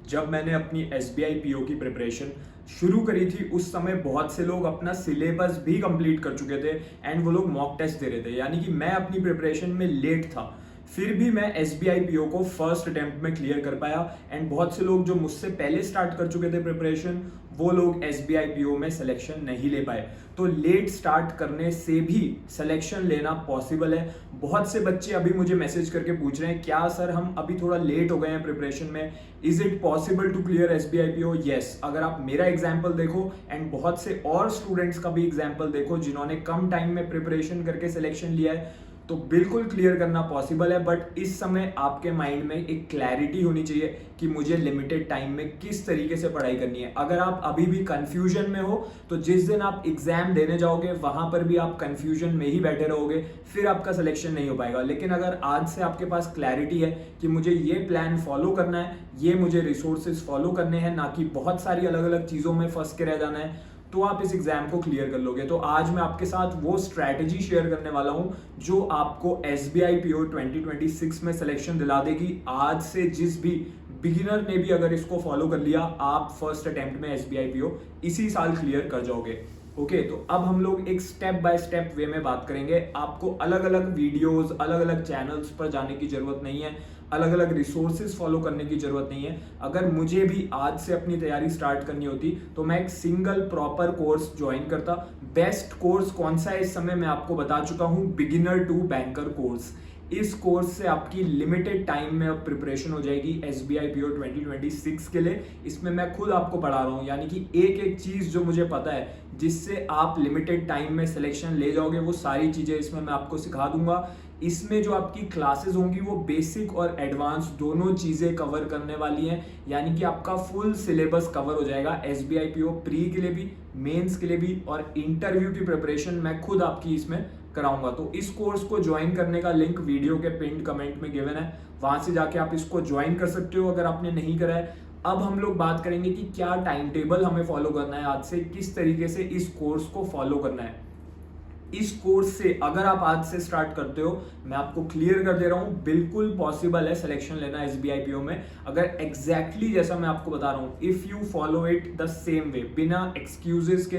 जब मैंने अपनी एसबीआई पीओ की प्रिपरेशन शुरू करी थी उस समय बहुत से लोग अपना सिलेबस भी कंप्लीट कर चुके थे एंड वो लोग मॉक टेस्ट दे रहे थे, यानी कि मैं अपनी प्रिपरेशन में लेट था। फिर भी मैं एसबीआई पीओ को फर्स्ट अटेम्प्ट में क्लियर कर पाया एंड बहुत से लोग जो मुझसे पहले स्टार्ट कर चुके थे प्रिपरेशन वो लोग एसबीआई पीओ में सिलेक्शन नहीं ले पाए। तो लेट स्टार्ट करने से भी सिलेक्शन लेना पॉसिबल है। बहुत से बच्चे अभी मुझे मैसेज करके पूछ रहे हैं क्या सर हम अभी थोड़ा लेट हो गए हैं प्रिपरेशन में, is it possible to clear SBI PO? Yes, अगर आप मेरा एग्जाम्पल देखो एंड बहुत से और स्टूडेंट्स का भी एग्जाम्पल देखो जिन्होंने कम टाइम में प्रिपरेशन करके सिलेक्शन लिया है, तो बिल्कुल क्लियर करना पॉसिबल है। बट इस समय आपके माइंड में एक क्लैरिटी होनी चाहिए कि मुझे लिमिटेड टाइम में किस तरीके से पढ़ाई करनी है। अगर आप अभी भी कंफ्यूजन में हो तो जिस दिन आप एग्जाम देने जाओगे वहां पर भी आप कंफ्यूजन में ही बैठे रहोगे, फिर आपका सिलेक्शन नहीं हो पाएगा। लेकिन अगर आज से आपके पास क्लैरिटी है कि मुझे ये प्लान फॉलो करना है, ये मुझे रिसोर्सेज फॉलो करने हैं, ना कि बहुत सारी अलग अलग चीजों में फंस के रह जाना है, तो आप इस एग्जाम को क्लियर कर लोगे। तो आज मैं आपके साथ वो स्ट्रैटेजी शेयर करने वाला हूं जो आपको एसबीआई पीओ 2026 में सिलेक्शन दिला देगी। आज से जिस भी बिगिनर ने भी अगर इसको फॉलो कर लिया, आप फर्स्ट अटेम्प्ट में एसबीआई पीओ इसी साल क्लियर कर जाओगे। ओके, तो अब हम लोग एक स्टेप बाय स्टेप वे में बात करेंगे। आपको अलग अलग वीडियोस, अलग अलग चैनल्स पर जाने की जरूरत नहीं है, अलग अलग रिसोर्सेज फॉलो करने की जरूरत नहीं है। अगर मुझे भी आज से अपनी तैयारी स्टार्ट करनी होती तो मैं एक सिंगल प्रॉपर कोर्स ज्वाइन करता। बेस्ट कोर्स कौन सा है इस समय मैं आपको बता चुका हूं, बिगिनर टू बैंकर कोर्स। इस कोर्स से आपकी लिमिटेड टाइम में अब प्रिपरेशन हो जाएगी एसबीआई पीओ 2026 के लिए। इसमें मैं खुद आपको पढ़ा रहा हूँ, यानी कि एक एक चीज जो मुझे पता है जिससे आप लिमिटेड टाइम में सिलेक्शन ले जाओगे, वो सारी चीजें इसमें मैं आपको सिखा दूंगा। इसमें जो आपकी क्लासेस होंगी वो बेसिक और एडवांस दोनों चीजें कवर करने वाली हैं, यानी कि आपका फुल सिलेबस कवर हो जाएगा एसबीआई पीओ प्री के लिए भी, मेंस के लिए भी, और इंटरव्यू की प्रिपरेशन मैं खुद आपकी इसमें कराऊंगा। तो इस कोर्स को ज्वाइन करने का लिंक वीडियो के पिन कमेंट में गिवन है, वहां से जाके आप इसको ज्वाइन कर सकते हो अगर आपने नहीं करा है। अब हम लोग बात करेंगे कि क्या टाइम टेबल हमें फॉलो करना है आज से, किस तरीके से इस कोर्स को फॉलो करना है। इस कोर्स से अगर आप आज से स्टार्ट करते हो, मैं आपको क्लियर कर दे रहा हूं, बिल्कुल पॉसिबल है सिलेक्शन लेना एसबीआई पीओ में। अगर एग्जैक्टली जैसा मैं आपको बता रहा हूं, if you follow it the same way, बिना एक्सक्यूजेस के,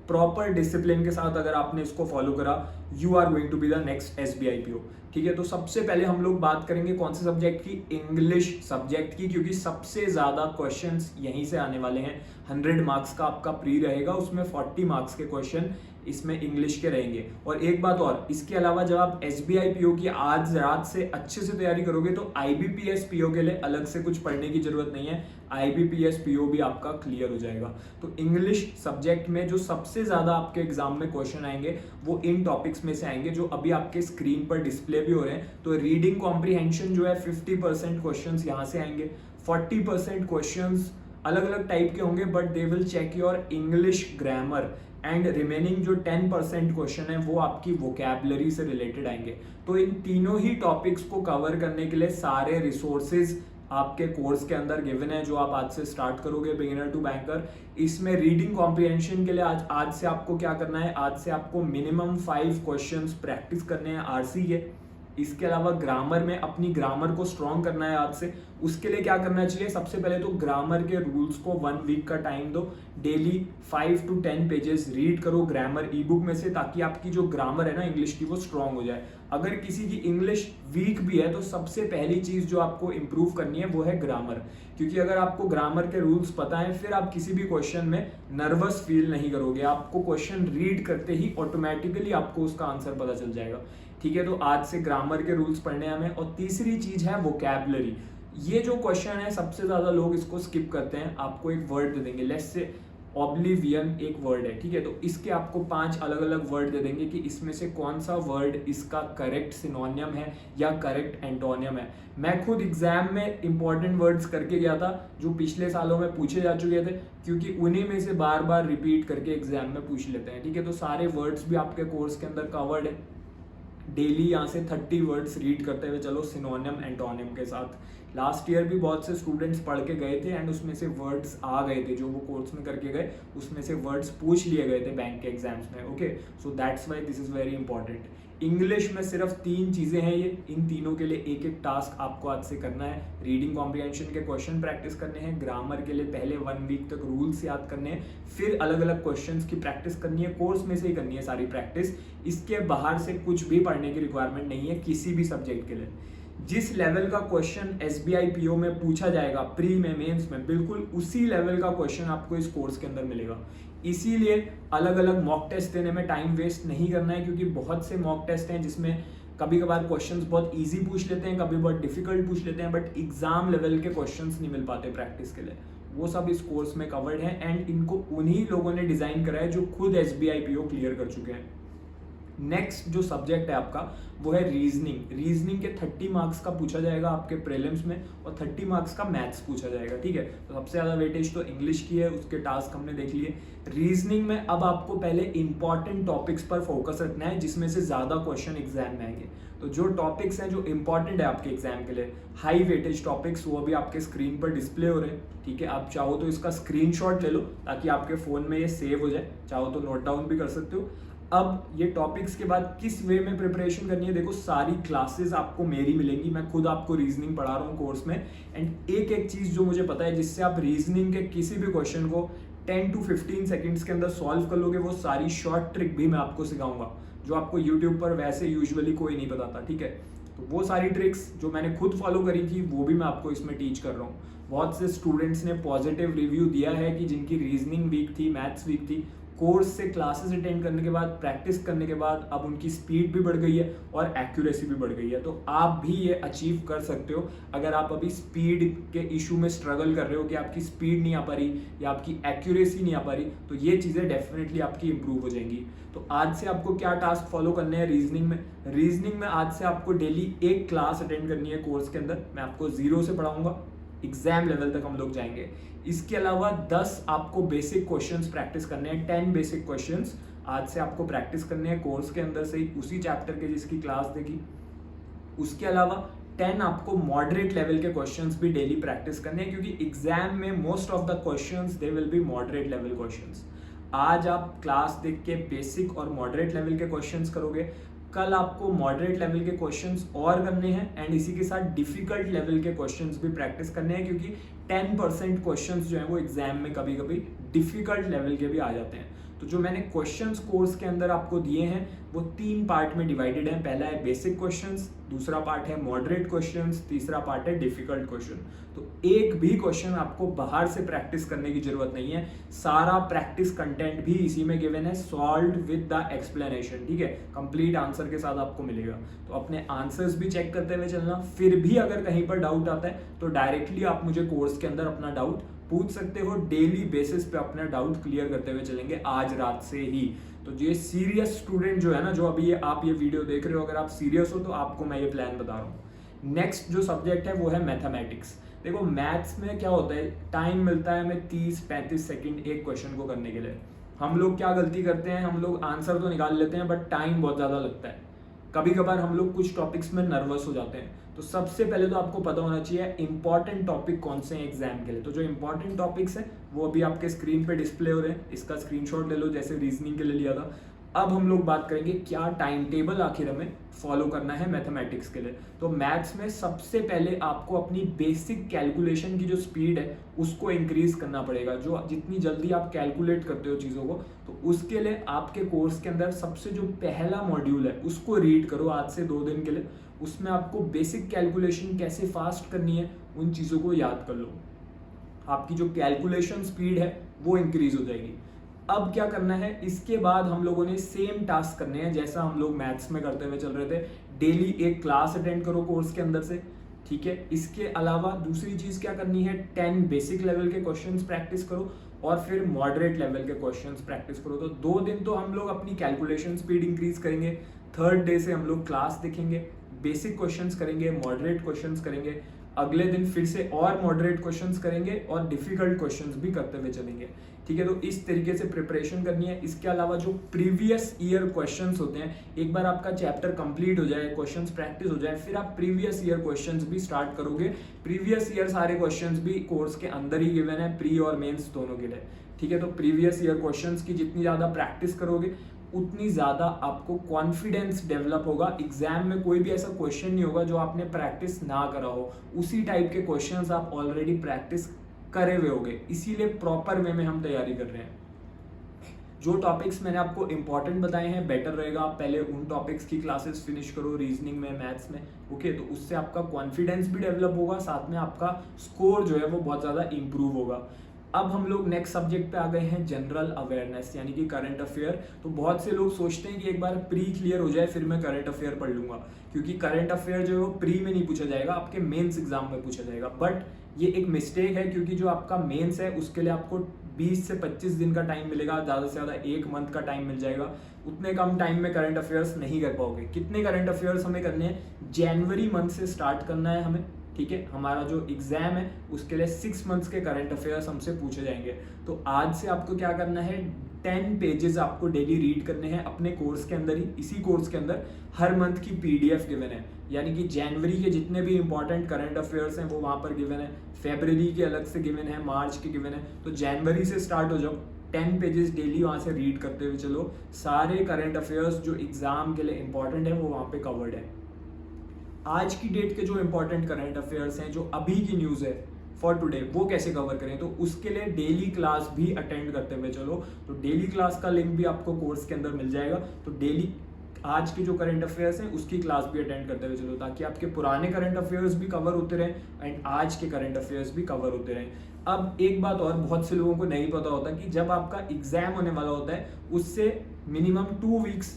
प्रॉपर डिसिप्लिन के साथ अगर आपने इसको फॉलो करा, you are going to be the next SBI PO. ठीक है, तो सबसे पहले हम लोग बात करेंगे कौन से सब्जेक्ट की, इंग्लिश सब्जेक्ट की, क्योंकि सबसे ज्यादा क्वेश्चंस यहीं से आने वाले हैं। 100 मार्क्स का आपका प्री रहेगा, उसमें 40 मार्क्स के क्वेश्चन इसमें इंग्लिश के रहेंगे। और एक बात और, इसके अलावा जब आप एसबीआई पीओ की आज रात से अच्छे से तैयारी करोगे तो आईबीपीएस पीओ के लिए अलग से कुछ पढ़ने की जरूरत नहीं है, आईबीपीएस पीओ भी आपका क्लियर हो जाएगा। तो इंग्लिश सब्जेक्ट में जो सबसे ज्यादा आपके एग्जाम में क्वेश्चन आएंगे वो इन टॉपिक्स में से आएंगे जो अभी आपके स्क्रीन पर डिस्प्ले भी हो रहे हैं। तो रीडिंग कॉम्प्रीहेंशन जो है 50% क्वेश्चन यहाँ से आएंगे, 40% क्वेश्चन अलग अलग टाइप के होंगे but they will check your English grammar, and remaining जो 10% क्वेश्चन है वो आपकी वोकैबुलरी से रिलेटेड आएंगे। तो इन तीनों ही टॉपिक्स को कवर करने के लिए सारे रिसोर्सेज आपके कोर्स के अंदर गिवन है जो आप आज से स्टार्ट करोगे बिगिनर टू बैंकर। इसमें रीडिंग कॉम्प्रीहेंशन के लिए आज से आपको क्या करना है, आज से आपको मिनिमम 5 क्वेश्चंस प्रैक्टिस करने हैं आरसी के। इसके अलावा ग्रामर में अपनी ग्रामर को स्ट्रॉन्ग करना है आज से। उसके लिए क्या करना चाहिए, सबसे पहले तो ग्रामर के रूल्स को 1 वीक का टाइम दो, डेली 5 to 10 पेजेस रीड करो ग्रामर ई बुक में से, ताकि आपकी जो ग्रामर है ना इंग्लिश की वो स्ट्रॉन्ग हो जाए। अगर किसी की इंग्लिश वीक भी है तो सबसे पहली चीज जो आपको इंप्रूव करनी है वो है ग्रामर, क्योंकि अगर आपको ग्रामर के रूल्स पता है फिर आप किसी भी क्वेश्चन में नर्वस फील नहीं करोगे, आपको क्वेश्चन रीड करते ही ऑटोमेटिकली आपको उसका आंसर पता चल जाएगा। ठीक है, तो आज से ग्रामर के रूल्स पढ़ने हमें। और तीसरी चीज है वोकैबुलरी। ये जो क्वेश्चन है सबसे ज्यादा लोग इसको स्किप करते हैं। आपको एक वर्ड दे देंगे, लेट्स से ऑब्लिवियन एक वर्ड है, ठीक है, तो इसके आपको 5 अलग अलग वर्ड दे देंगे कि इसमें से कौन सा वर्ड इसका करेक्ट सिनोनियम है या करेक्ट एंटोनियम है। मैं खुद एग्जाम में इंपॉर्टेंट वर्ड्स करके गया था जो पिछले सालों में पूछे जा चुके थे, क्योंकि उन्हीं में से बार बार रिपीट करके एग्जाम में पूछ लेते हैं। ठीक है, तो सारे वर्ड्स भी आपके कोर्स के अंदर कवर्ड है। डेली यहाँ से 30 वर्ड्स रीड करते हुए चलो सिनोनियम एंटोनियम के साथ। लास्ट ईयर भी बहुत से स्टूडेंट्स पढ़ के गए थे एंड उसमें से वर्ड्स आ गए थे, जो वो कोर्स में करके गए उसमें से वर्ड्स पूछ लिए गए थे बैंक के एग्जाम्स में। Okay, so that's why this is very important. English में सिर्फ 3 चीज़ें हैं ये, इन तीनों के लिए एक एक टास्क आपको आज से करना है। रीडिंग कॉम्प्रिहेंशन के क्वेश्चन प्रैक्टिस करने हैं, ग्रामर के लिए पहले 1 वीक तक रूल्स याद करने हैं, फिर अलग अलग क्वेश्चंस की प्रैक्टिस करनी है, कोर्स में से ही करनी है सारी प्रैक्टिस। इसके बाहर से कुछ भी पढ़ने की रिक्वायरमेंट नहीं है किसी भी सब्जेक्ट के लिए। जिस लेवल का क्वेश्चन SBI PO में पूछा जाएगा प्री में, मेंस में, बिल्कुल उसी लेवल का क्वेश्चन आपको इस कोर्स के अंदर मिलेगा। इसीलिए अलग अलग मॉक टेस्ट देने में टाइम वेस्ट नहीं करना है, क्योंकि बहुत से मॉक टेस्ट हैं जिसमें कभी कभार क्वेश्चंस बहुत इजी पूछ लेते हैं, कभी बहुत डिफिकल्ट पूछ लेते हैं, बट एग्जाम लेवल के क्वेश्चंस नहीं मिल पाते प्रैक्टिस के लिए। वो सब इस कोर्स में कवर्ड है एंड इनको उन्हीं लोगों ने डिजाइन करा है जो खुद SBI PO क्लियर कर चुके हैं। नेक्स्ट जो सब्जेक्ट है आपका वो है रीजनिंग। रीजनिंग के 30 मार्क्स का पूछा जाएगा आपके प्रीलिम्स में और 30 मार्क्स का मैथ्स पूछा जाएगा, ठीक है। तो सबसे ज़्यादा वेटेज तो इंग्लिश की है, उसके टास्क हमने देख लिए। रीजनिंग में अब आपको पहले इंपॉर्टेंट टॉपिक्स पर फोकस रखना है जिसमें से ज़्यादा क्वेश्चन एग्जाम में आएंगे। तो जो टॉपिक्स हैं जो इंपॉर्टेंट है आपके एग्जाम के लिए, हाई वेटेज टॉपिक्स, वो अभी आपके स्क्रीन पर डिस्प्ले हो रहे हैं, ठीक है। आप चाहो तो इसका स्क्रीनशॉट ले लो ताकि आपके फ़ोन में ये सेव हो जाए, चाहो तो नोट डाउन भी कर सकते हो। अब ये टॉपिक्स के बाद किस वे में प्रिपरेशन करनी है, देखो सारी क्लासेस आपको मेरी मिलेंगी, मैं खुद आपको रीजनिंग पढ़ा रहा हूँ कोर्स में एंड एक एक चीज़ जो मुझे पता है जिससे आप रीजनिंग के किसी भी क्वेश्चन को 10 to 15 सेकेंड्स के अंदर सॉल्व कर लोगे, वो सारी शॉर्ट ट्रिक भी मैं आपको सिखाऊंगा जो आपको यूट्यूब पर वैसे यूजुअली कोई नहीं बताता, ठीक है। तो वो सारी ट्रिक्स जो मैंने खुद फॉलो करी थी वो भी मैं आपको इसमें टीच कर रहा हूँ। बहुत से स्टूडेंट्स ने पॉजिटिव रिव्यू दिया है कि जिनकी रीजनिंग वीक थी, मैथ्स वीक थी, कोर्स से क्लासेस अटेंड करने के बाद, प्रैक्टिस करने के बाद अब उनकी स्पीड भी बढ़ गई है और एक्यूरेसी भी बढ़ गई है। तो आप भी ये अचीव कर सकते हो। अगर आप अभी स्पीड के इशू में स्ट्रगल कर रहे हो कि आपकी स्पीड नहीं आ पा रही या आपकी एक्यूरेसी नहीं आ पा रही, तो ये चीज़ें डेफिनेटली आपकी इंप्रूव हो जाएंगी। तो आज से आपको क्या टास्क फॉलो करने हैं रीजनिंग में? रीजनिंग में आज से आपको डेली एक क्लास अटेंड करनी है कोर्स के अंदर। मैं आपको 0 से पढ़ाऊंगा, एग्जाम लेवल तक हम लोग जाएंगे। इसके अलावा 10 आपको बेसिक क्वेश्चंस प्रैक्टिस करने हैं, 10 बेसिक क्वेश्चंस आज से आपको प्रैक्टिस करने हैं कोर्स के अंदर से ही, उसी चैप्टर के जिसकी क्लास देगी। उसके अलावा 10 आपको मॉडरेट लेवल के क्वेश्चंस भी डेली प्रैक्टिस करने हैं, क्योंकि एग्जाम में most of the questions they will be moderate level questions. आज आप क्लास देख के बेसिक और मॉडरेट लेवल के क्वेश्चंस करोगे, कल आपको मॉडरेट लेवल के क्वेश्चंस और करने हैं एंड इसी के साथ डिफिकल्ट लेवल के क्वेश्चंस भी प्रैक्टिस करने हैं, क्योंकि 10% क्वेश्चंस जो हैं वो एग्जाम में कभी कभी डिफिकल्ट लेवल के भी आ जाते हैं। तो जो मैंने क्वेश्चंस कोर्स के अंदर आपको दिए हैं वो 3 पार्ट में डिवाइडेड है। पहला है बेसिक क्वेश्चंस, दूसरा पार्ट है मॉडरेट क्वेश्चंस, तीसरा पार्ट है डिफिकल्ट क्वेश्चन। तो एक भी क्वेश्चन आपको बाहर से प्रैक्टिस करने की जरूरत नहीं है, सारा प्रैक्टिस कंटेंट भी इसी में गिवन है, सॉल्व्ड विद द एक्सप्लेनेशन, ठीक है। कंप्लीट आंसर के साथ आपको मिलेगा। तो अपने आंसर्स भी चेक करते हुए चलना, फिर भी अगर कहीं पर डाउट आता है तो डायरेक्टली आप मुझे कोर्स के अंदर अपना डाउट पूछ सकते हो। डेली बेसिस पे अपना डाउट क्लियर करते हुए चलेंगे आज रात से ही। तो ये सीरियस स्टूडेंट जो है ना, जो अभी आप ये वीडियो देख रहे हो, अगर आप सीरियस हो तो आपको मैं ये प्लान बता रहा हूँ। नेक्स्ट जो सब्जेक्ट है वो है मैथमेटिक्स। देखो मैथ्स में क्या होता है, टाइम मिलता है हमें 30-35 सेकेंड एक क्वेश्चन को करने के लिए। हम लोग क्या गलती करते हैं, हम लोग आंसर तो निकाल लेते हैं बट टाइम बहुत ज़्यादा लगता है। कभी कभार हम लोग कुछ टॉपिक्स में नर्वस हो जाते हैं। तो सबसे पहले तो आपको पता होना चाहिए इंपॉर्टेंट टॉपिक कौन से हैं एग्जाम के लिए। तो जो इंपॉर्टेंट टॉपिक्स हैं वो अभी आपके स्क्रीन पे डिस्प्ले हो रहे हैं, इसका स्क्रीनशॉट ले लो जैसे रीजनिंग के लिए लिया था। अब हम लोग बात करेंगे क्या टाइम टेबल आखिर हमें फॉलो करना है मैथमेटिक्स के लिए। तो मैथ्स में सबसे पहले आपको अपनी बेसिक कैलकुलेशन की जो स्पीड है उसको इंक्रीज करना पड़ेगा। जो जितनी जल्दी आप कैलकुलेट करते हो चीज़ों को, तो उसके लिए आपके कोर्स के अंदर सबसे जो पहला मॉड्यूल है उसको रीड करो आज से 2 दिन के लिए। उसमें आपको बेसिक कैलकुलेशन कैसे फास्ट करनी है उन चीज़ों को याद कर लो, आपकी जो कैलकुलेशन स्पीड है वो इंक्रीज हो जाएगी। अब क्या करना है, इसके बाद हम लोगों ने सेम टास्क करने हैं जैसा हम लोग मैथ्स में करते हुए चल रहे थे। डेली एक क्लास अटेंड करो कोर्स के अंदर से, ठीक है। इसके अलावा दूसरी चीज़ क्या करनी है, 10 बेसिक लेवल के क्वेश्चंस प्रैक्टिस करो और फिर मॉडरेट लेवल के क्वेश्चंस प्रैक्टिस करो। तो 2 दिन तो हम लोग अपनी कैलकुलेशन स्पीड इंक्रीज करेंगे। 3rd डे से हम लोग क्लास देखेंगे, बेसिक क्वेश्चंस करेंगे, मॉडरेट क्वेश्चंस करेंगे। अगले दिन फिर से और मॉडरेट क्वेश्चंस करेंगे और डिफिकल्ट क्वेश्चंस भी करते हुए चलेंगे, ठीक है। तो इस तरीके से प्रिपरेशन करनी है। इसके अलावा जो प्रीवियस ईयर क्वेश्चंस होते हैं, एक बार आपका चैप्टर कंप्लीट हो जाए, क्वेश्चंस प्रैक्टिस हो जाए, फिर आप प्रीवियस ईयर क्वेश्चंस भी स्टार्ट करोगे। प्रीवियस ईयर सारे क्वेश्चंस भी कोर्स के अंदर ही गिवन है, प्री और मेंस दोनों के लिए, ठीक है। तो प्रीवियस ईयर क्वेश्चंस की जितनी ज़्यादा प्रैक्टिस करोगे उतनी ज़्यादा आपको कॉन्फिडेंस डेवलप होगा। एग्जाम में कोई भी ऐसा क्वेश्चन नहीं होगा जो आपने प्रैक्टिस ना करा हो, उसी टाइप के क्वेश्चंस आप ऑलरेडी प्रैक्टिस करे हुए होगे, इसीलिए प्रॉपर वे में हम तैयारी कर रहे हैं। जो टॉपिक्स मैंने आपको इंपॉर्टेंट बताए हैं, बेटर रहेगा आप पहले उन टॉपिक्स की क्लासेस फिनिश करो, रीजनिंग में, मैथ्स में, ओके। तो उससे आपका कॉन्फिडेंस भी डेवलप होगा, साथ में आपका स्कोर जो है वो बहुत ज़्यादा इंप्रूव होगा। अब हम लोग नेक्स्ट सब्जेक्ट पे आ गए हैं, जनरल अवेयरनेस यानी कि करंट अफेयर। तो बहुत से लोग सोचते हैं कि एक बार प्री क्लियर हो जाए फिर मैं करंट अफेयर पढ़ लूंगा, क्योंकि करंट अफेयर जो है वो प्री में नहीं पूछा जाएगा, आपके मेंस एग्जाम में पूछा जाएगा। बट ये एक मिस्टेक है, क्योंकि जो आपका मेंस है उसके लिए आपको 20 से 25 दिन का टाइम मिलेगा, ज़्यादा से ज़्यादा 1 मंथ का टाइम मिल जाएगा। उतने कम टाइम में करंट अफेयर्स नहीं कर पाओगे। कितने करंट अफेयर्स हमें करने हैं? जनवरी मंथ से स्टार्ट करना है हमें, ठीक है। हमारा जो एग्जाम है उसके लिए 6 मंथ्स के करंट अफेयर्स हमसे पूछे जाएंगे। तो आज से आपको क्या करना है, 10 पेजेस आपको डेली रीड करने हैं अपने कोर्स के अंदर ही। इसी कोर्स के अंदर हर मंथ की PDF गिवन है, यानी कि जनवरी के जितने भी इंपॉर्टेंट करंट अफेयर्स हैं वो वहाँ पर गिवन है, फेब्रवरी के अलग से गिवन है, मार्च के गिवन है। तो जनवरी से स्टार्ट हो जाओ, 10 पेजेस डेली वहाँ से रीड करते हुए चलो। सारे करंट अफेयर्स जो एग्जाम के लिए इंपॉर्टेंट है वो वहाँ पे कवर्ड है। आज की डेट के जो इंपॉर्टेंट करंट अफेयर्स हैं, जो अभी की न्यूज़ है फॉर टुडे, वो कैसे कवर करें, तो उसके लिए डेली क्लास भी अटेंड करते हुए चलो। तो डेली क्लास का लिंक भी आपको कोर्स के अंदर मिल जाएगा। तो डेली आज के जो करंट अफेयर्स हैं उसकी क्लास भी अटेंड करते हुए चलो, ताकि आपके पुराने करंट अफेयर्स भी कवर होते रहें एंड आज के करंट अफेयर्स भी कवर होते रहें। अब एक बात और बहुत से लोगों को नहीं पता होता कि जब आपका एग्जाम होने वाला होता है उससे मिनिमम 2 वीक्स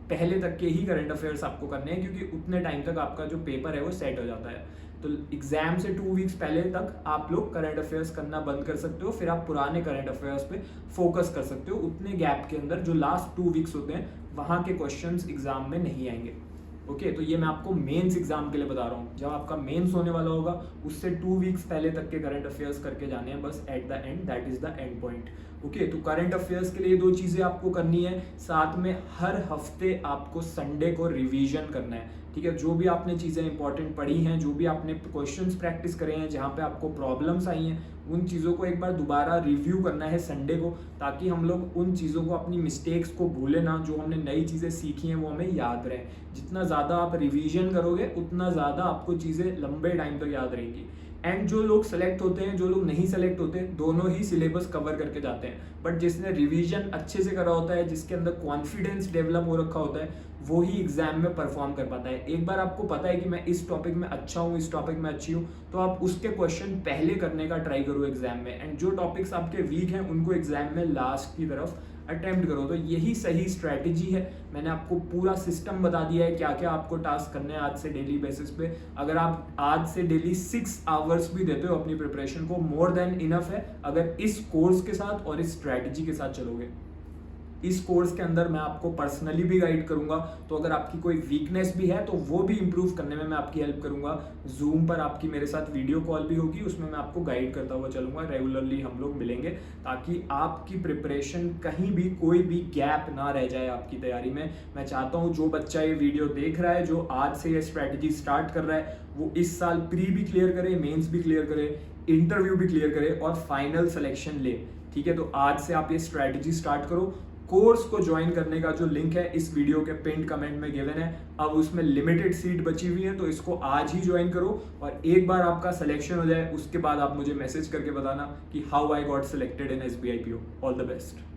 पहले तक के ही करंट अफेयर्स आपको करने हैं, क्योंकि उतने टाइम तक आपका जो पेपर है वो सेट हो जाता है। तो एग्जाम से 2 वीक्स पहले तक आप लोग करंट अफेयर्स करना बंद कर सकते हो, फिर आप पुराने करंट अफेयर्स पे फोकस कर सकते हो। उतने गैप के अंदर जो लास्ट 2 वीक्स होते हैं वहाँ के क्वेश्चंस एग्जाम में नहीं आएंगे, ओके। तो ये मैं आपको मेंस एग्जाम के लिए बता रहा हूँ। जब आपका मेंस होने वाला होगा उससे 2 वीक्स पहले तक के करंट अफेयर्स करके जाने हैं बस, at the end, that is the end point, okay. तो करंट अफेयर्स के लिए 2 चीज़ें आपको करनी है, साथ में हर हफ्ते आपको संडे को रिवीजन करना है, ठीक है। जो भी आपने चीज़ें इंपॉर्टेंट पढ़ी हैं, जो भी आपने क्वेश्चंस प्रैक्टिस करे हैं, जहाँ पे आपको प्रॉब्लम्स आई हैं, उन चीज़ों को एक बार दोबारा रिव्यू करना है संडे को, ताकि हम लोग उन चीज़ों को, अपनी मिस्टेक्स को भूले ना। जो हमने नई चीज़ें सीखी हैं वो हमें याद रहे। जितना ज़्यादा आप रिवीजन करोगे उतना ज़्यादा आपको चीज़ें लंबे टाइम तक याद रहेंगी। एंड जो लोग सेलेक्ट होते हैं, जो लोग नहीं सेलेक्ट होते, दोनों ही सिलेबस कवर करके जाते हैं। बट जिसने रिवीजन अच्छे से करा होता है, जिसके अंदर कॉन्फिडेंस डेवलप हो रखा होता है, वो ही एग्जाम में परफॉर्म कर पाता है। एक बार आपको पता है कि मैं इस टॉपिक में अच्छा हूँ, इस टॉपिक में अच्छी हूँ, तो आप उसके क्वेश्चन पहले करने का ट्राई करो एग्जाम में। एंड जो टॉपिक्स आपके वीक हैं उनको एग्जाम में लास्ट की तरफ अटेम्प्ट करो। तो यही सही स्ट्रैटेजी है। मैंने आपको पूरा सिस्टम बता दिया है, क्या क्या आपको टास्क करने हैं आज से डेली बेसिस पे। अगर आप आज से डेली 6 आवर्स भी देते हो अपनी प्रिपरेशन को, मोर देन इनफ है, अगर इस कोर्स के साथ और इस स्ट्रैटेजी के साथ चलोगे। इस कोर्स के अंदर मैं आपको पर्सनली भी गाइड करूंगा, तो अगर आपकी कोई वीकनेस भी है तो वो भी इंप्रूव करने में मैं आपकी हेल्प करूंगा। जूम पर आपकी मेरे साथ वीडियो कॉल भी होगी, उसमें मैं आपको गाइड करता हुआ चलूंगा। रेगुलरली हम लोग मिलेंगे, ताकि आपकी प्रिपरेशन कहीं भी कोई भी गैप ना रह जाए आपकी तैयारी में। मैं चाहता हूँ जो बच्चा ये वीडियो देख रहा है, जो आज से ये स्ट्रैटेजी स्टार्ट कर रहा है, वो इस साल प्री भी क्लियर करे, मेंस भी क्लियर करे, इंटरव्यू भी क्लियर करे और फाइनल सिलेक्शन ले, ठीक है। तो आज से आप ये स्ट्रैटेजी स्टार्ट करो। कोर्स को ज्वाइन करने का जो लिंक है इस वीडियो के पिन कमेंट में गिवन है। अब उसमें लिमिटेड सीट बची हुई है, तो इसको आज ही ज्वाइन करो। और एक बार आपका सिलेक्शन हो जाए उसके बाद आप मुझे मैसेज करके बताना कि how I got selected in SBI PO। All the best.